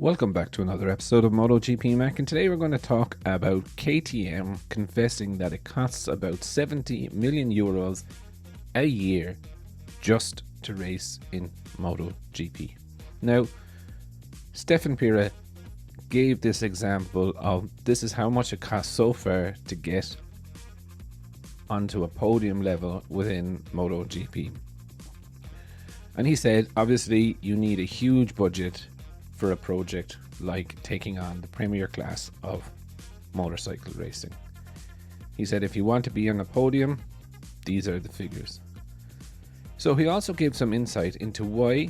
Welcome back to another episode of MotoGP Mac, and today we're going to talk about KTM confessing that it costs about 70 million euros a year just to race in MotoGP. Now, Stefan Pira gave this example of this is how much it costs so far to get onto a podium level within MotoGP. And he said, obviously, you need a huge budget for a project like taking on the premier class of motorcycle racing. He said if you want to be on a podium, these are the figures. So he also gave some insight into why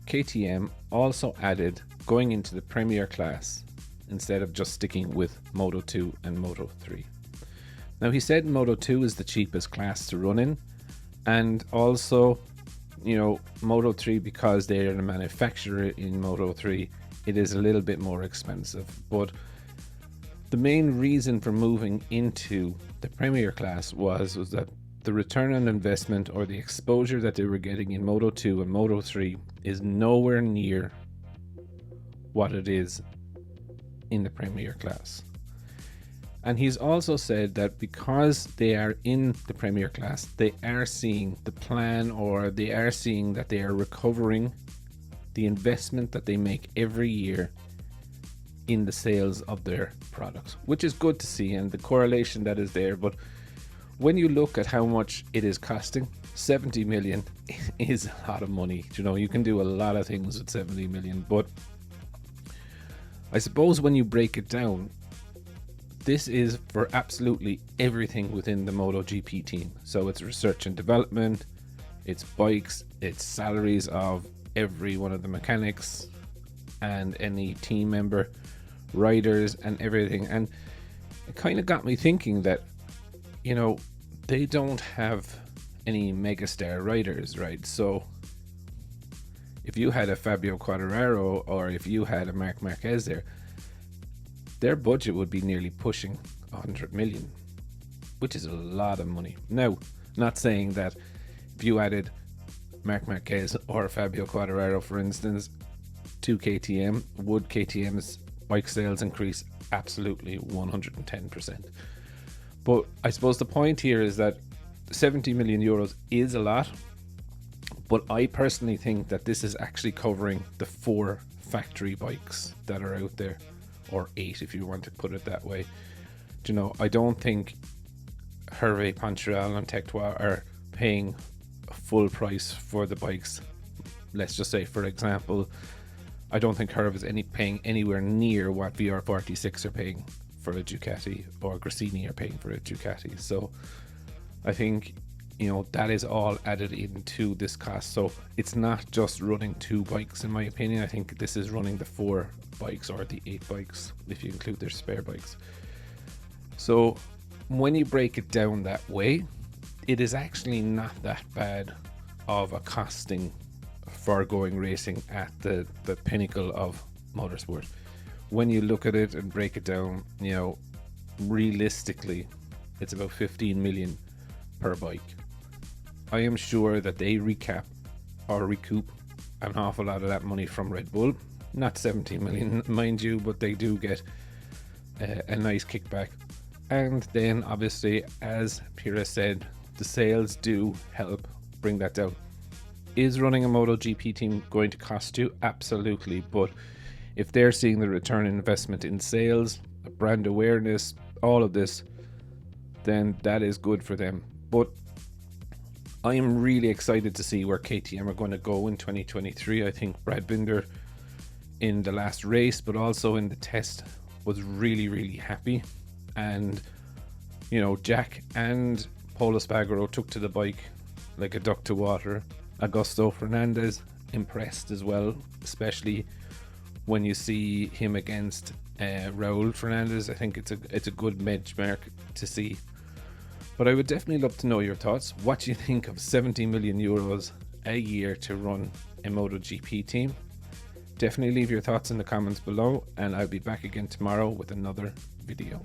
KTM also added going into the premier class instead of just sticking with Moto 2 and Moto 3. Now he said Moto 2 is the cheapest class to run in, and also Moto 3, because they are the manufacturer in Moto 3, it is a little bit more expensive. But the main reason for moving into the Premier class was that the return on investment or the exposure that they were getting in Moto 2 and Moto 3 is nowhere near what it is in the Premier class. And he's also said that because they are in the Premier class, they are seeing the plan, or they are seeing that they are recovering the investment that they make every year in the sales of their products, which is good to see, and the correlation that is there. But when you look at how much it is costing, 70 million is a lot of money. You can do a lot of things with 70 million, but I suppose when you break it down, this is for absolutely everything within the MotoGP team. So it's research and development, it's bikes, it's salaries of every one of the mechanics and any team member, riders and everything. And it kind of got me thinking that, they don't have any megastar riders, right? So if you had a Fabio Quartararo or if you had a Marc Marquez there, their budget would be nearly pushing 100 million, which is a lot of money. Now, not saying that if you added Marc Marquez or Fabio Quartararo, for instance, to KTM, would KTM's bike sales increase? Absolutely, 110%. But I suppose the point here is that 70 million euros is a lot, but I personally think that this is actually covering the 4 factory bikes that are out there, or 8 if you want to put it that way. I don't think Hervé Poncharal and Tech Trois are paying a full price for the bikes. Let's just say, for example, I don't think Hervé is paying anywhere near what VR46 are paying for a Ducati, or Gresini are paying for a Ducati. So I think that is all added into this cost. So it's not just running 2 bikes, in my opinion. I think this is running the 4 bikes, or the 8 bikes if you include their spare bikes. So when you break it down that way, it is actually not that bad of a costing for going racing at the pinnacle of motorsport. When you look at it and break it down, realistically it's about 15 million per bike. I am sure that they recoup an awful lot of that money from Red Bull. Not 70 million, mind you, but they do get a nice kickback. And then obviously, as Pira said, the sales do help bring that down. Is running a MotoGP team going to cost you? Absolutely. But if they're seeing the return on investment in sales, brand awareness, all of this, then that is good for them. But I am really excited to see where KTM are going to go in 2023. I think Brad Binder in the last race, but also in the test, was really, really happy. And, Jack and Pol Espargaro took to the bike like a duck to water. Augusto Fernandez impressed as well, especially when you see him against Raul Fernandez. I think it's a good benchmark to see. But I would definitely love to know your thoughts. What do you think of 70 million euros a year to run a MotoGP team? Definitely leave your thoughts in the comments below, and I'll be back again tomorrow with another video.